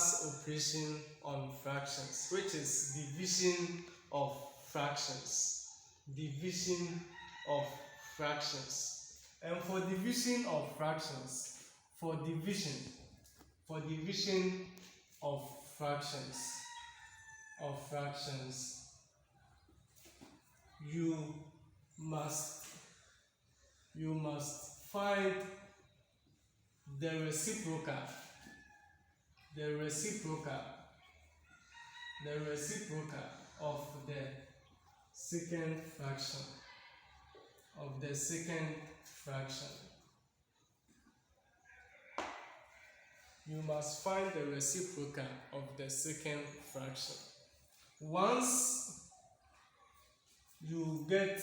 last operation on fractions, which is division of fractions. Division of fractions. And for division of fractions, for division of fractions, you must find the reciprocal of the second fraction. You must find the reciprocal of the second fraction. Once you get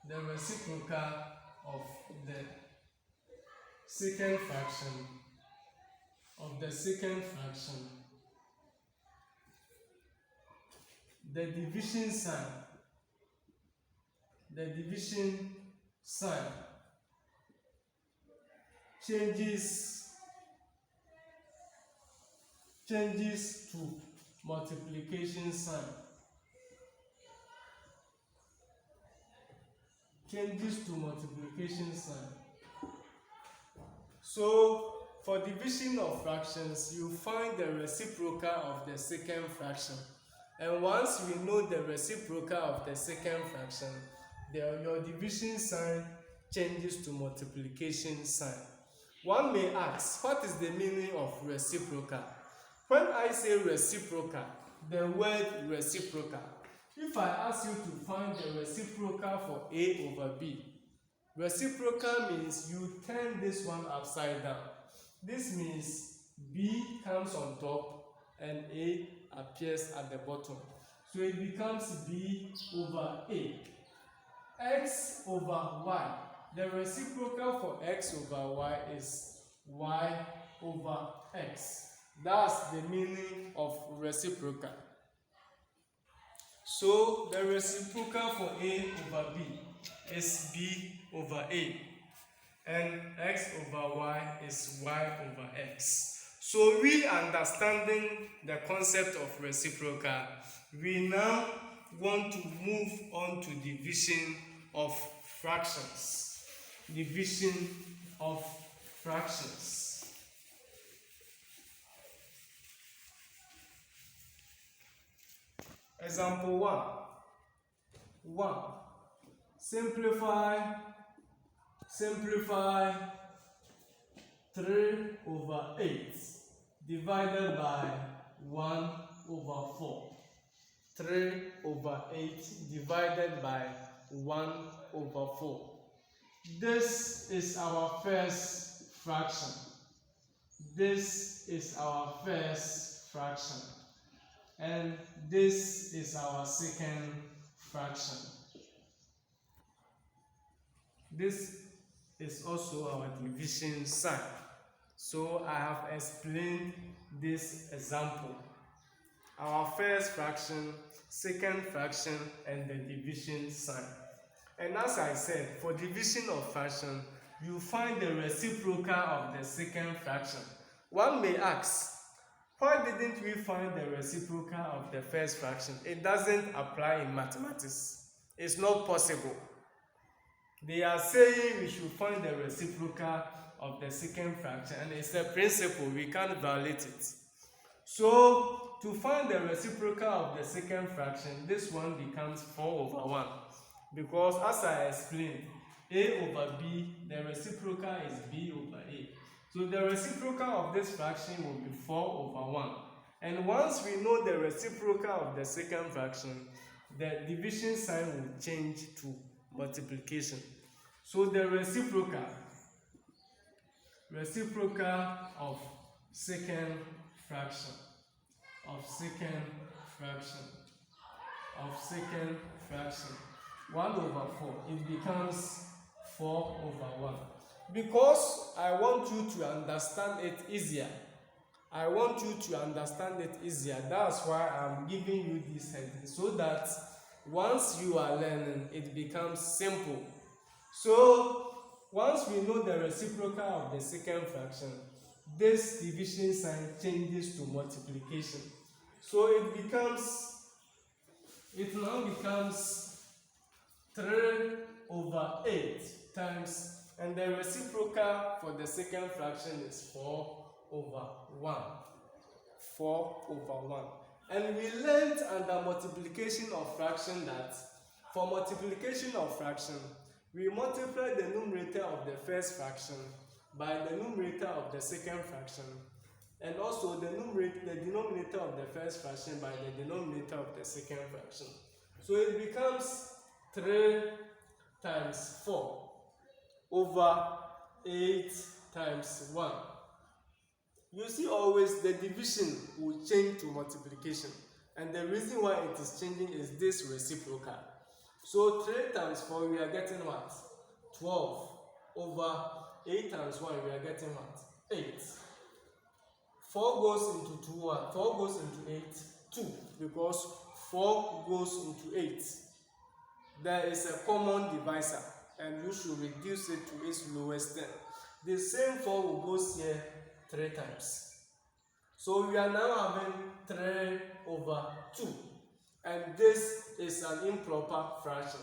the reciprocal of the second fraction, the division sign changes to multiplication sign. So for division of fractions, you find the reciprocal of the second fraction. And once we know the reciprocal of the second fraction, your division sign changes to multiplication sign. One may ask, what is the meaning of reciprocal? When I say reciprocal, the word reciprocal, if I ask you to find the reciprocal for A over B, reciprocal means you turn this one upside down. This means B comes on top and A appears at the bottom. So it becomes B over A. X over Y. The reciprocal for X over Y is Y over X. That's the meaning of reciprocal. So the reciprocal for A over B is B over A. And X over Y is Y over X. So we understanding the concept of reciprocal, we now want to move on to division of fractions. Example 1. Simplify 3 over 8 divided by 1 over 4. 3 over 8 divided by 1 over 4. This is our first fraction. And this is our second fraction. This is also our division sign. So I have explained this example. Our first fraction, second fraction, and the division sign. And as I said, for division of fraction, you find the reciprocal of the second fraction. One may ask, why didn't we find the reciprocal of the first fraction? It doesn't apply in mathematics. It's not possible. They are saying we should find the reciprocal of the second fraction, and it's a principle, we can't violate it. So to find the reciprocal of the second fraction, this one becomes 4 over 1. Because as I explained, A over B, the reciprocal is B over A. So the reciprocal of this fraction will be 4 over 1. And once we know the reciprocal of the second fraction, the division sign will change to multiplication. So the reciprocal of second fraction, 1 over 4, it becomes 4 over 1. Because I want you to understand it easier. That's why I'm giving you this sentence, so that once you are learning, it becomes simple. So Once we know the reciprocal of the second fraction, this division sign changes to multiplication. So it now becomes 3/8 times, and the reciprocal for the second fraction is 4/1. 4/1. And we learned under multiplication of fraction that for multiplication of fraction, we multiply the numerator of the first fraction by the numerator of the second fraction, and also the denominator of the first fraction by the denominator of the second fraction. So it becomes 3 times 4/8 times 1. You see, always the division will change to multiplication, and the reason why it is changing is this reciprocal. So 3 times 4 we are getting what? 12/8 times 1 we are getting what? 8. 4 goes into 2 what? 4 goes into 8, 2, because 4 goes into 8. There is a common divisor, and you should reduce it to its lowest term. The same 4 will go here 3 times. So we are now having 3/2, and this is an improper fraction.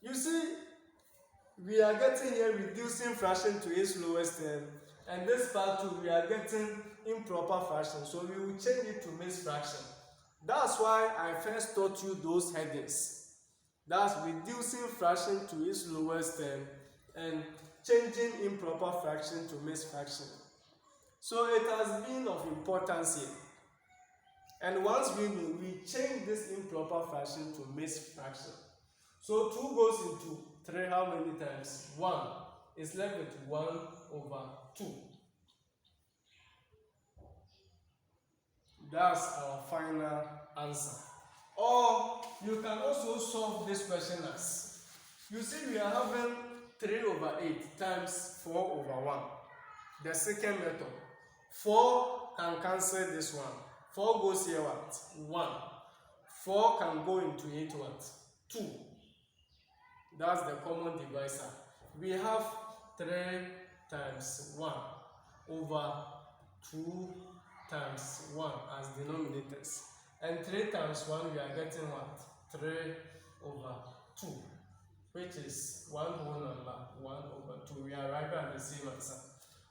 You see, we are getting here reducing fraction to its lowest term, and this part too we are getting improper fraction, so we will change it to mixed fraction. That's why I first taught you those headings. That's reducing fraction to its lowest term and changing improper fraction to mixed fraction. So it has been of importance here. And once we know, we change this improper fraction to mixed fraction. So 2 goes into 3 how many times? 1. It's left with 1/2. That's our final answer. Or you can also solve this question as, you see, we are having 3/8 times 4/1. The second method. 4 can cancel this one. 4 goes here what? 1. 4 can go into 8 what? 2. That's the common divisor. We have 3 times 1/2 times 1 as denominators. And 3 times 1 we are getting what? 3/2, which is 1 whole number, 1/2. We are arriving at the same answer.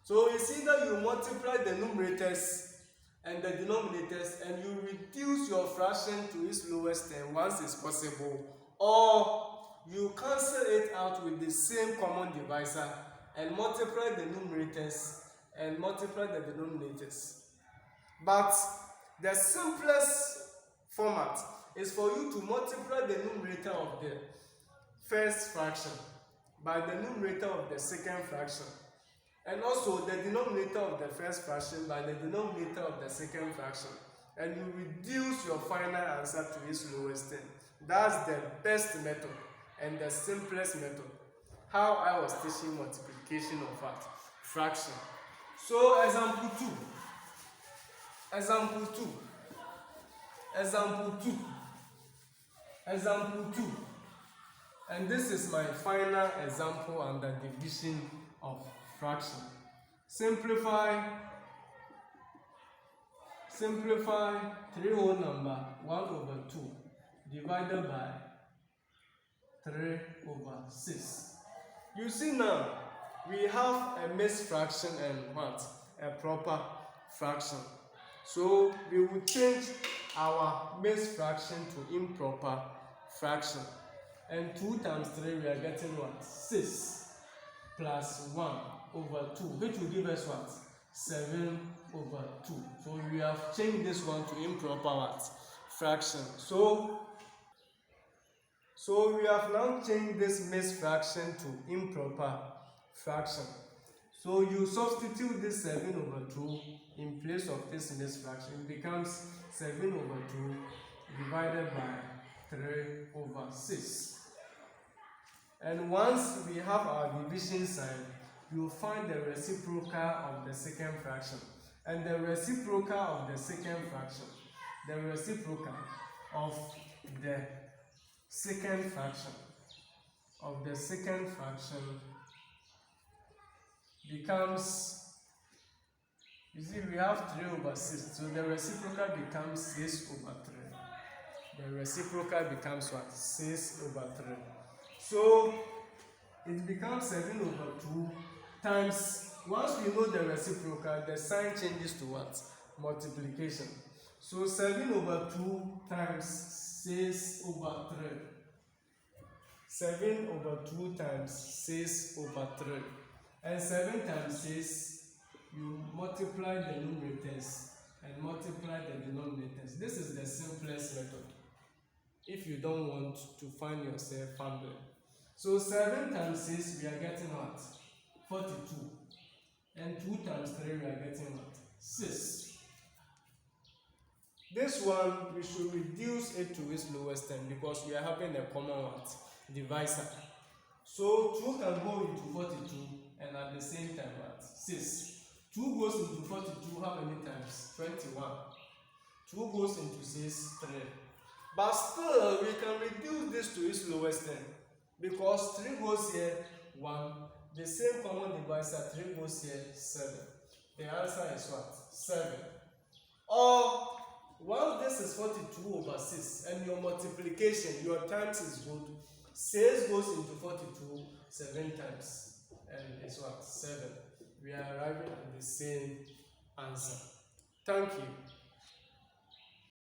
So it's either you multiply the numerators and the denominators and you reduce your fraction to its lowest term once it's possible, or you cancel it out with the same common divisor and multiply the numerators and multiply the denominators. But the simplest format is for you to multiply the numerator of the first fraction by the numerator of the second fraction, and also the denominator of the first fraction by the denominator of the second fraction, and you reduce your final answer to its lowest term. That's the best method and the simplest method. How I was teaching multiplication of what? Fraction. So example 2. Example 2. Example 2. Example 2. And this is my final example under division of fraction. Simplify 3 whole number 1/2 divided by 3/6. You see now, we have a mixed fraction and what? A proper fraction. So we will change our mixed fraction to improper fraction. And 2 times 3 we are getting what? 6 plus 1/2, which will give us what? 7/2. So we have changed this one to improper what? Fraction. So we have now changed this mixed fraction to improper fraction. So you substitute this 7/2 in place of this mixed fraction. It becomes 7/2 divided by 3/6. And once we have our division sign, you will find the reciprocal of the second fraction. And the reciprocal of the second fraction, the reciprocal of the second fraction, becomes, you see, we have 3 over 6, so the reciprocal becomes 6 over 3. The reciprocal becomes what? 6 over 3. So it becomes 7 over 2 times, once we know the reciprocal, the sign changes to what? Multiplication. So 7 over 2 times 6 over 3. 7 over 2 times 6 over 3. And 7 times 6, you multiply the numerators and multiply the denominators. This is the simplest method if you don't want to find yourself fumbling. So 7 times 6, we are getting what? 42. And 2 times 3, we are getting what? 6. This one, we should reduce it to its lowest term because we are having a common what? Divisor. So 2 can go into 42 and at the same time what? 6. 2 goes into 42 how many times? 21. 2 goes into 6, 3. But still, we can reduce this to its lowest term because 3 goes here, 1. The same common divisor, 3 goes here, 7. The answer is what? 7. Or, once this is 42 over 6 and your multiplication, your times is good, 6 goes into 42 7 times and it's what? 7. We are arriving at the same answer. Thank you.